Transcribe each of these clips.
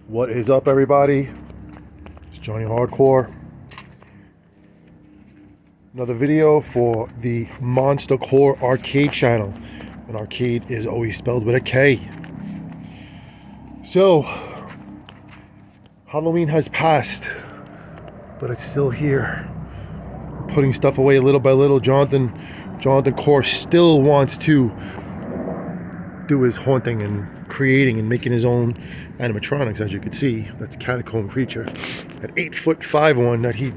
What is up, everybody? It's Johnny HaRdKoRe. Another video for the HaRdKoRe arcade channel. And arcade is always spelled with a K. So, Halloween has passed, but it's still here. I'm putting stuff away little by little. HaRdKoRe still wants to do his haunting and creating and making his own animatronics. As you can see, that's Catacomb Creature, an 8'5" one that he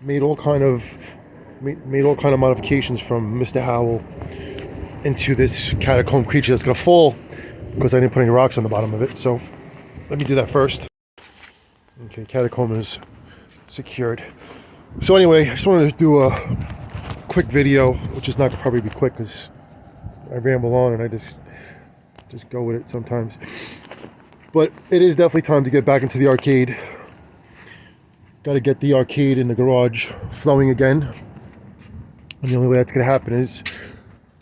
made all kind of modifications from Mr. Howell into this Catacomb Creature that's gonna fall because I didn't put any rocks on the bottom of it. So let me do that first. Okay, Catacomb is secured. So anyway, I just wanted to do a quick video, which is not gonna probably be quick because I ramble on and I just go with it sometimes. But it is definitely time to get back into the arcade. Got to get the arcade in the garage flowing again. And the only way that's going to happen is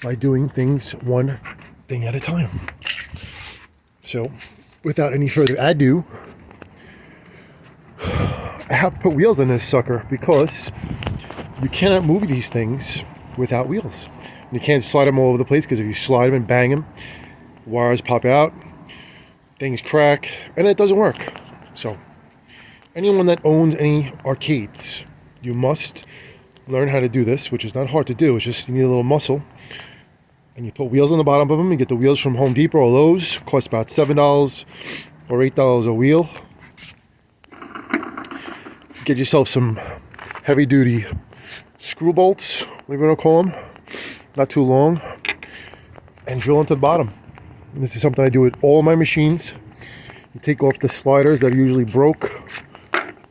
by doing things one thing at a time. So, without any further ado, I have to put wheels on this sucker because you cannot move these things without wheels. You can't slide them all over the place because if you slide them and bang them, wires pop out, things crack, and it doesn't work. So anyone that owns any arcades, you must learn how to do this, which is not hard to do. It's just you need a little muscle, and you put wheels on the bottom of them. You get the wheels from Home Depot or Lowe's. Cost about $7 or $8 a wheel. Get yourself some heavy duty screw bolts, whatever you want to call them, not too long, and drill into the bottom. And this is something I do with all my machines. You take off the sliders that are usually broke,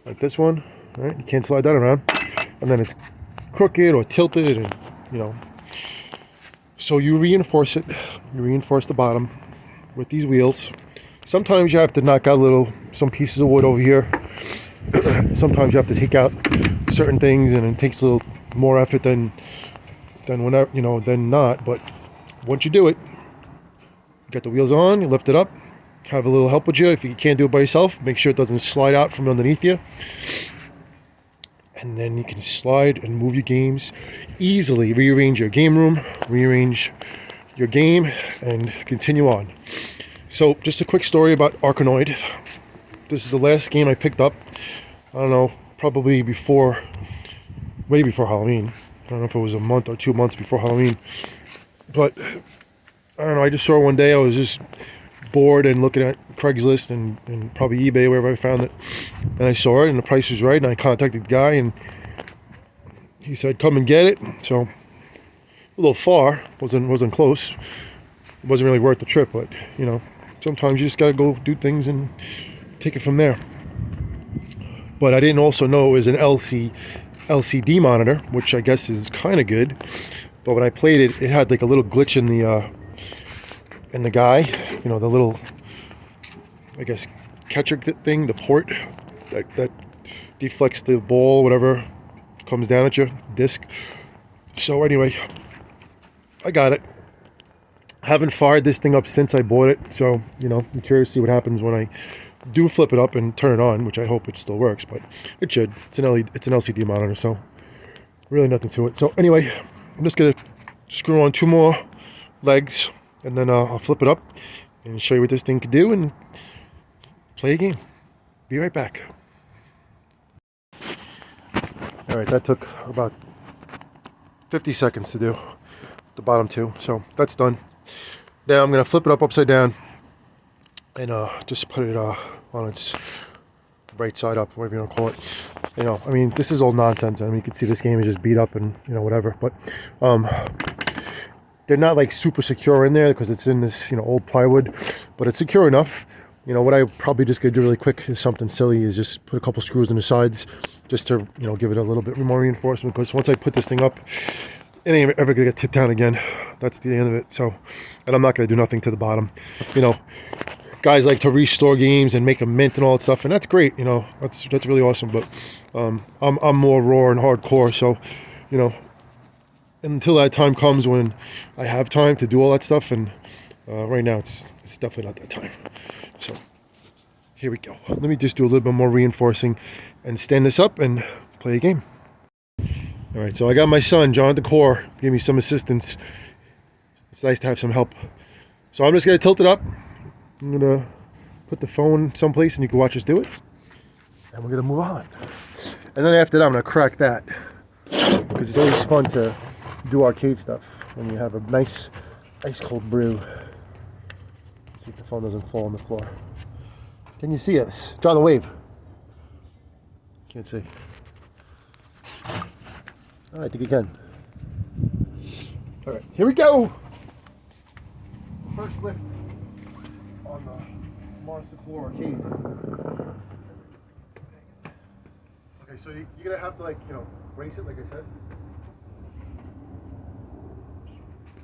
like this one, right? You can't slide that around, and then it's crooked or tilted, and you know. So you reinforce it. You reinforce the bottom with these wheels. Sometimes you have to knock out some pieces of wood over here. Sometimes you have to take out certain things, and it takes a little more effort than whenever, than not. But once you do it, you got the wheels on, you lift it up, have a little help with you. If you can't do it by yourself, make sure it doesn't slide out from underneath you. And then you can slide and move your games easily, rearrange your game room, rearrange your game, and continue on. So just a quick story about Arkanoid. This is the last game I picked up. I don't know, probably way before Halloween. I don't know if it was a month or 2 months before Halloween. But I don't know, I just saw it one day. I was just bored and looking at Craigslist and probably eBay, wherever I found it. And I saw it and the price was right, and I contacted the guy and he said, come and get it. So a little far, wasn't close. It wasn't really worth the trip, but sometimes you just gotta go do things and take it from there. But I didn't also know it was an LCD monitor, which I guess is kind of good. But when I played it, it had like a little glitch in the guy, the little, I guess, catcher thing, the port that deflects the ball, whatever comes down at you, disc. So anyway, I got it. I haven't fired this thing up since I bought it, so I'm curious to see what happens when I do flip it up and turn it on, which I hope it still works, but it should. It's an LCD monitor, so really nothing to it. So anyway, I'm just gonna screw on 2 more legs, and then I'll flip it up and show you what this thing can do and play a game. Be right back. All right, that took about 50 seconds to do, the bottom 2. So that's done. Now I'm gonna flip it up upside down and just put it on its right side up, whatever you want to call it. I mean, this is all nonsense. I mean, you can see this game is just beat up and whatever, but they're not like super secure in there because it's in this old plywood, but it's secure enough. What I probably just gonna do really quick is something silly, is just put a couple screws in the sides just to give it a little bit more reinforcement, because once I put this thing up, it ain't ever gonna get tipped down again. That's the end of it. So, and I'm not gonna do nothing to the bottom. Guys like to restore games and make them mint and all that stuff, and that's great. That's really awesome. But I'm more raw and hardcore, so until that time comes when I have time to do all that stuff, and right now it's definitely not that time. So Here we go. Let me just do a little bit more reinforcing and stand this up and play a game. All right, so I got my son, HaRdKoRe, give me some assistance. It's nice to have some help. So I'm just gonna tilt it up. I'm gonna put the phone someplace and you can watch us do it. And we're gonna move on. And then after that, I'm gonna crack that. Because it's always fun to do arcade stuff when you have a nice ice cold brew. Let's see if the phone doesn't fall on the floor. Can you see us? Draw the wave. Can't see. I think you can. All right, here we go. First lift on the HaRdKoRe arcade. Okay, so you're gonna have to, like, you know, brace it, like I said.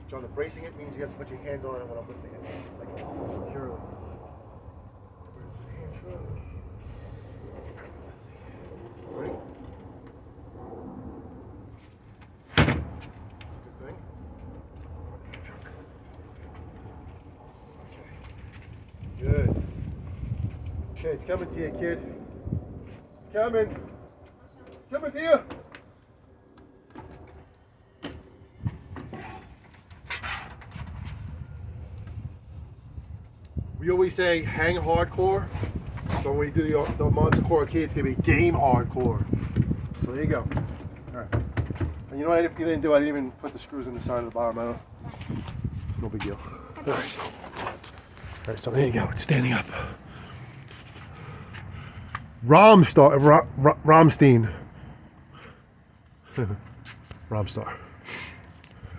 John, the bracing it means you have to put your hands on it when I'm lifting it, like securely. Where's the hand truck? Let's see. Ready? That's a good thing. Okay. Good. Okay, it's coming to you, kid. It's coming. It's coming to you. We always say hang HaRdKoRe, but when we do the HaRdKoRe arcade, it's gonna be game HaRdKoRe. So there you go. All right. And you know what I didn't do? I didn't even put the screws in the side of the bottom. I don't. It's no big deal. All right. All right. So there you go. It's standing up. Romstar. Romstein. Romstar.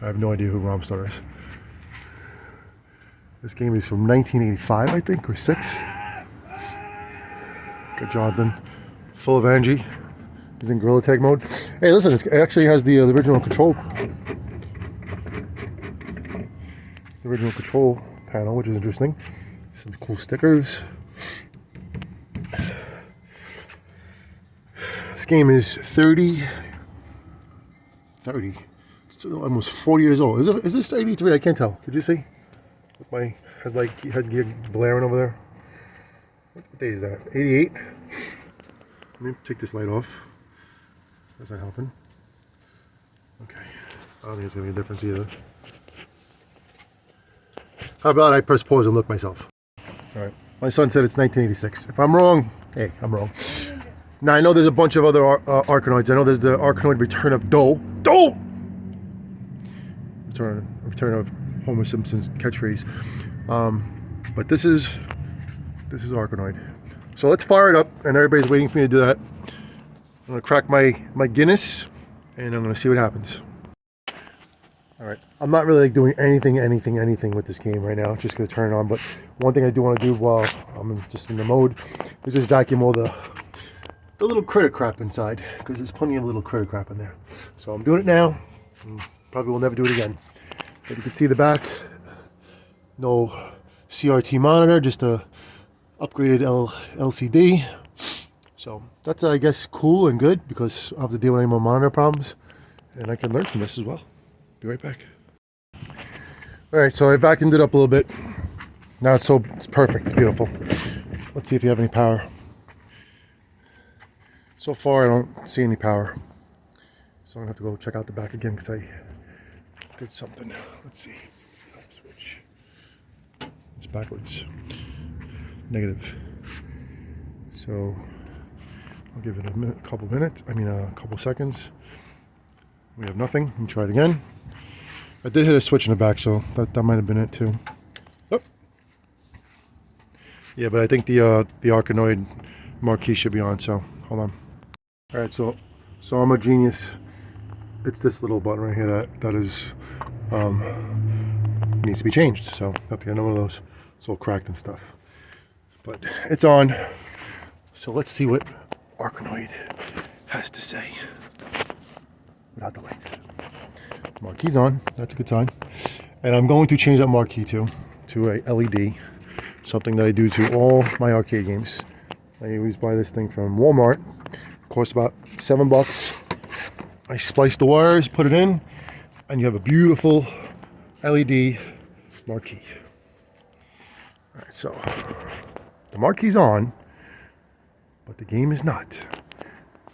I have no idea who Romstar is. This game is from 1985, I think, or 6. Good job, then. Full of energy. He's in Gorilla Tag mode. Hey, listen, it actually has the original control. The original control panel, which is interesting. Some cool stickers. This game is 30. It's almost 40 years old. Is this 83? I can't tell. Could you see? With my headgear blaring over there. What day is that? 88? Let me take this light off. That's not helping. Okay. I don't think it's going to be a difference either. How about I press pause and look myself? Alright. My son said it's 1986. If I'm wrong, hey, I'm wrong. Now I know there's a bunch of other Arkanoids. I know there's the Arkanoid Return of Doe. Return of Homer Simpson's catchphrase. But this is Arkanoid. So let's fire it up, and everybody's waiting for me to do that. I'm gonna crack my Guinness, and I'm gonna see what happens. All right, I'm not really like doing anything with this game right now. Just gonna turn it on. But one thing I do want to do while I'm just in the mode is just vacuum all the little critter crap inside, because there's plenty of little critter crap in there. So I'm doing it now. Probably will never do it again. But you can see the back. No CRT monitor, just a upgraded LCD. So that's, I guess, cool and good, because I have to deal with any more monitor problems, and I can learn from this as well. Be right back. All right, so I vacuumed it up a little bit. Now it's perfect. It's beautiful. Let's see if you have any power. So far, I don't see any power. So I'm gonna have to go check out the back again because I did something. Let's see. Switch. It's backwards. Negative. So I'll give it a couple seconds. We have nothing. Let me try it again. I did hit a switch in the back, so that might have been it too. Oh. Yeah, but I think the Arkanoid marquee should be on. So hold on. All right, so I'm a genius. It's this little button right here that is needs to be changed. So I have to get another one of those. It's all cracked and stuff, but it's on. So let's see what Arkanoid has to say without the lights. Marquee's on. That's a good sign. And I'm going to change that marquee to a LED, something that I do to all my arcade games. I always buy this thing from Walmart. It costs about $7. I splice the wires, put it in, and you have a beautiful LED marquee. All right, so the marquee's on. but the game is not.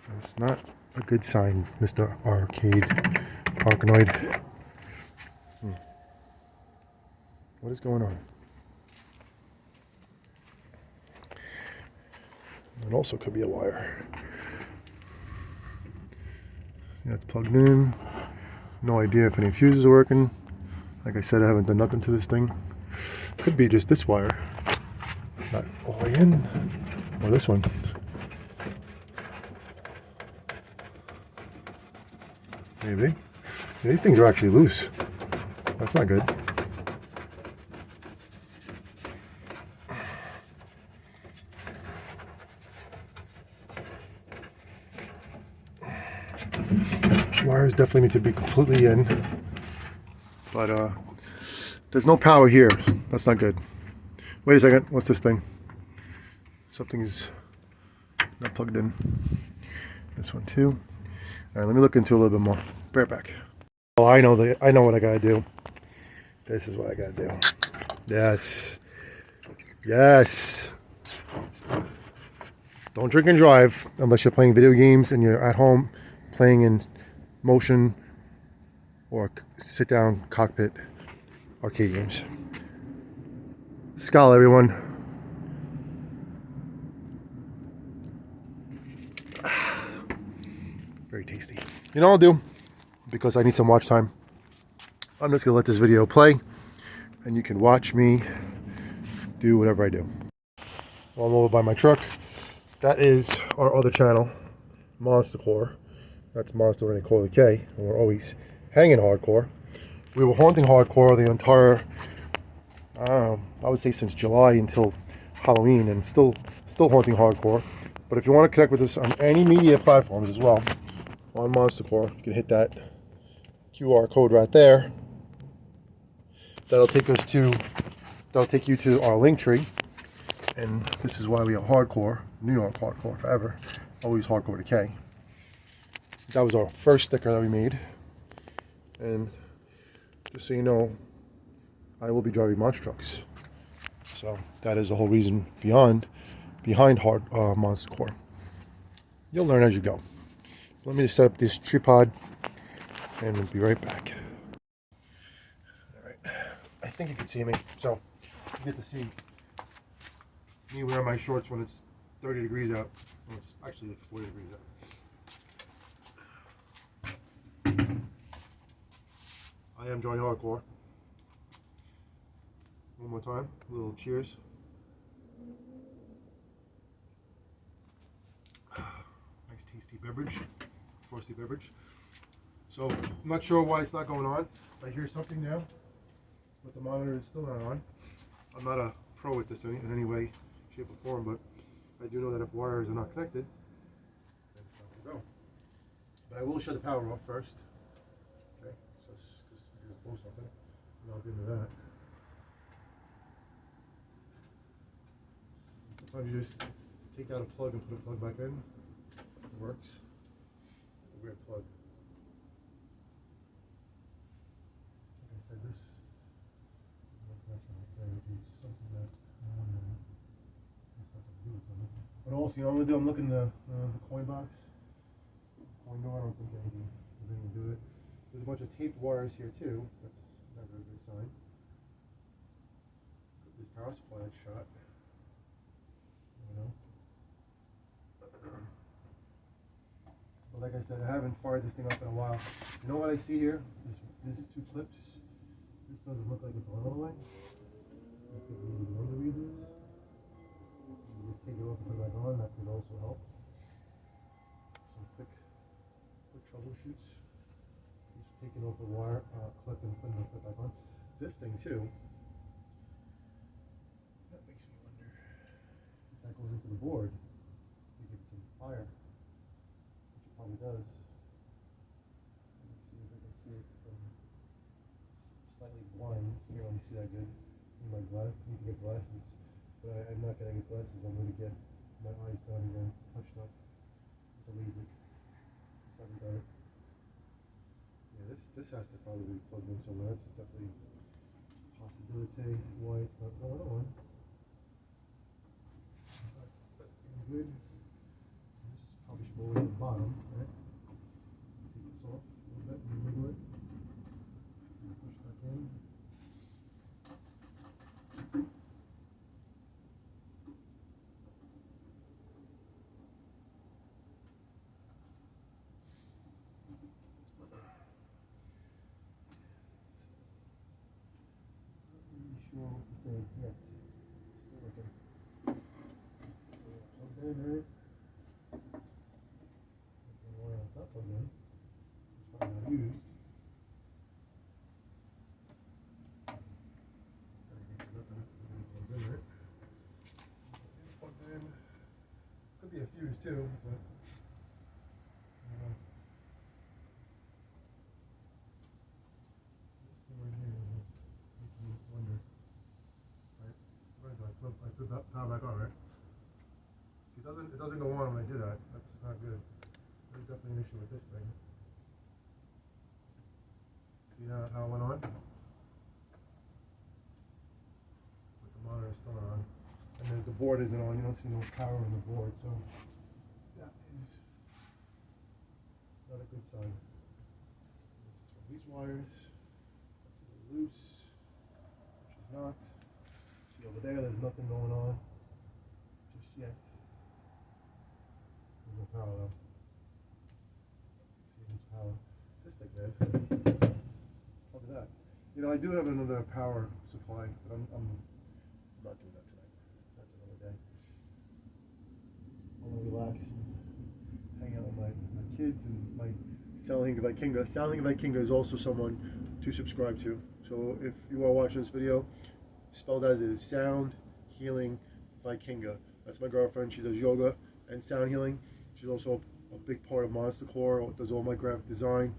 That's not a good sign, Mr. Arkanoid. What is going on? It also could be a wire. See, that's plugged in. No idea if any fuses are working. Like I said, I haven't done nothing to this thing. Could be just this wire. Not all the way in. Or this one. Maybe. Yeah, these things are actually loose. That's not good. Wires definitely need to be completely in, but there's no power here. That's not good. Wait a second, what's this thing? Something's not plugged in. This one too. All right, let me look into a little bit more. Be right back. Oh, I know what I gotta do. This is what I gotta do. Yes. Yes. Don't drink and drive unless you're playing video games and you're at home playing in motion or sit down cockpit arcade games. Skull, everyone. Very tasty. You know what I'll do? Because I need some watch time, I'm just gonna let this video play and you can watch me do whatever I do. Well, I'm over by my truck. That is our other channel, HaRdKoRe. That's Monster and HaRdKoRe K, and we're always hanging HaRdKoRe. We were haunting HaRdKoRe the entire, I would say since July until Halloween, and still haunting HaRdKoRe. But if you want to connect with us on any media platforms as well, on HaRdKoRe, you can hit that QR code right there. That'll take you to our link tree, and this is why we are HaRdKoRe, New York HaRdKoRe forever, always HaRdKoRe to K. That was our first sticker that we made, and just so you know, I will be driving monster trucks, so that is the whole reason behind HaRdKoRe. You'll learn as you go. Let me just set up this tripod, and we'll be right back. All right, I think you can see me, so you get to see me wear my shorts when it's 30 degrees out. Well, it's actually like 40 degrees out. I am joining HaRdKoRe. One more time, a little cheers. Nice tasty beverage, frosty beverage. So, I'm not sure why it's not going on. I hear something now, but the monitor is still not on. I'm not a pro at this in any way, shape, or form, but I do know that if wires are not connected, then it's not going to go. But I will shut the power off first. Okay, so just blow something, and I'll get into that. Sometimes you just take out a plug and put a plug back in. It works. A weird plug. Like I said, this is no connection right there. It needs something that that's not going to do with something. But also, you know what I'm going to do? I'm looking the coin box. Coin door, I don't think anything is going to do it. There's a bunch of taped wires here too. That's never a good sign. This power supply is shot. You know. But like I said, I haven't fired this thing up in a while. You know what I see here? These two clips. This doesn't look like it's on all the way. That could be one of the reasons. You just take it off and put it back on. That could also help. Some quick troubleshoots. Just taking off the wire clip and putting the clip back on. This thing too. That makes me wonder if that goes into the board. You get some fire. Probably does. Let me see if I can see it. So slightly blind. You don't see that good. Need my glasses. Need to get glasses, but I'm not gonna get glasses. I'm gonna get my eyes done again, touched up with the LASIK. Just haven't done it. Yeah, this has to probably be plugged in somewhere. That's definitely a possibility why it's not going on. So that's getting good. say yet. Still working. So plugged in, right? That's the wire that's not plugged in. It's probably not used. Plugged in. Could be a fuse too, but I don't know. This thing right here makes me wonder. Right? What do? I put that power back on, right? See, it doesn't go on when I do that. That's not good. So there's definitely an issue with this thing. See how it went on? But the monitor is still on. And then the board isn't on. You don't see no power on the board, so that is not a good sign. Let's throw these wires. That's a little loose, which is not. See over there, there's nothing going on just yet. There's no power though. See if it's power. This thing, man. Look at that. You know, I do have another power supply, but I'm not doing that tonight. That's another day. I'm gonna relax and hang out with my kids and my Sound Vikinga. Sound Vikinga is also someone to subscribe to. So if you are watching this video, spelled as is Sound Healing Vikinga. That's my girlfriend. She does yoga and sound healing. She's also a big part of HaRdKoRe. Does all my graphic design.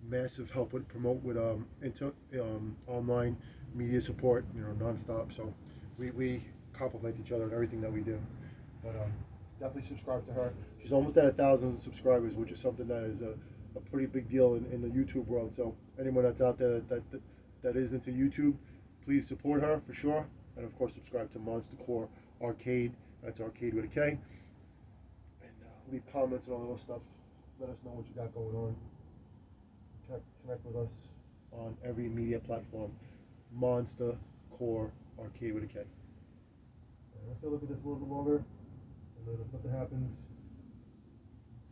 Massive help with promote with online media support. You know, nonstop. So we complement each other in everything that we do. But definitely subscribe to her. She's almost at 1,000 subscribers, which is something that is a pretty big deal in the YouTube world. So anyone that's out there that is into YouTube, please support her for sure. And of course, subscribe to HaRdKoRe Arcade. That's Arcade with a K. And leave comments and all that stuff. Let us know what you got going on. Connect with us on every media platform. HaRdKoRe Arcade with a K. Let's look at this a little bit longer. And then if nothing happens,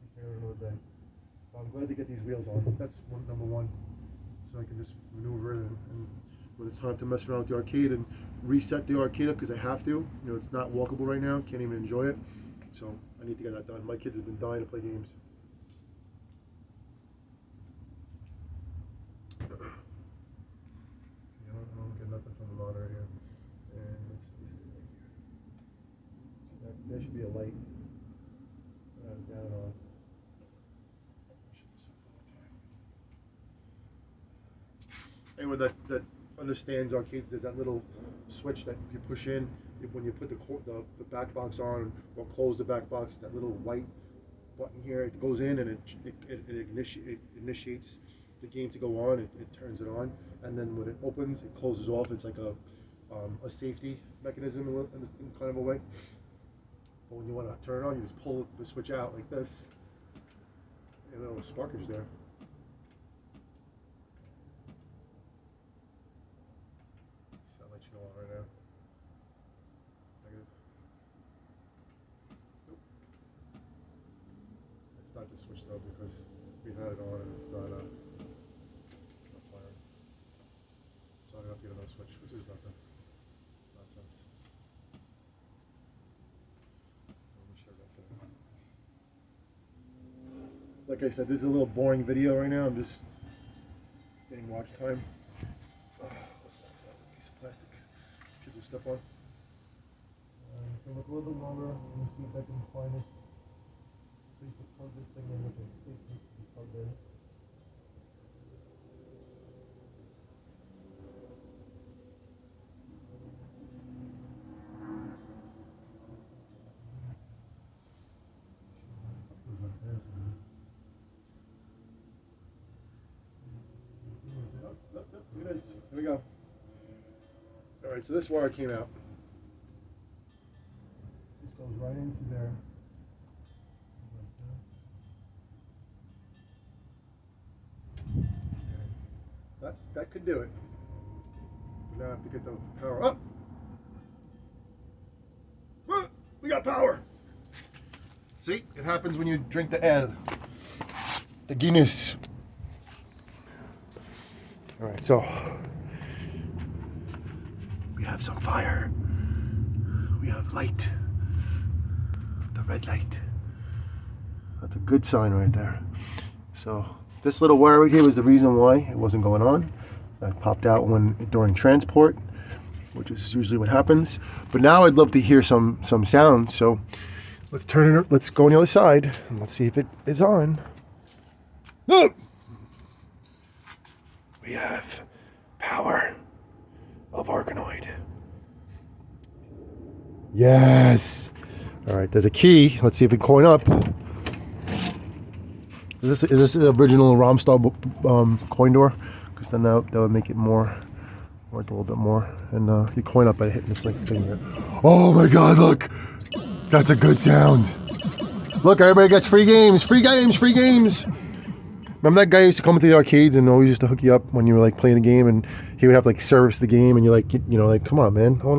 take care of another day. I'm glad to get these wheels on. That's number one. So I can just maneuver it and when it's time to mess around with the arcade and reset the arcade up because I have to. You know, it's not walkable right now. Can't even enjoy it. So I need to get that done. My kids have been dying to play games. I don't get nothing from the monitor here. And it's this thing right here. See, there should be a light. Down and on. Anyone that understands arcades, there's that little switch that you push in when you put the back box on or close the back box. That little white button here, it goes in and it initiates the game to go on. It turns it on, and then when it opens, it closes off. It's like a safety mechanism in kind of a way. But when you want to turn it on, you just pull the switch out like this. And a little sparkage there. So I'll let you know on right now. Negative. Nope. It's not the switch though because we've had it on and it's not firing. So I'm gonna have to get another switch, which is nothing. Nonsense. Like I said, this is a little boring video right now. I'm just getting watch time. What's that? Piece of plastic. Kids will step on. It's gonna look a little bit longer. Let me see if I can find a place to plug this thing in, which I think needs to be plugged in. Look at this. Here we go. Alright, so this wire came out. This goes right into there. Okay. That could do it. We now have to get the power up. We got power. See, it happens when you drink the ale. The Guinness. All right, so We have some fire. We have light. The red light. That's a good sign right there. So this little wire right here was the reason why it wasn't going on. That popped out during transport, which is usually what happens. But now I'd love to hear some sound. So let's turn it. Let's go on the other side and let's see if it is on. Oh! We have power of Arkanoid. Yes. All right. There's a key. Let's see if it can coin up. Is this the original Romstar coin door? Because then that would make it worth a little bit more. And you coin up by hitting this like thing here. Oh my God! Look, that's a good sound. Look, everybody gets free games, free games, free games. Remember that guy used to come into the arcades and always used to hook you up when you were like playing a game, and he would have to like service the game, and you're like, like, come on, man,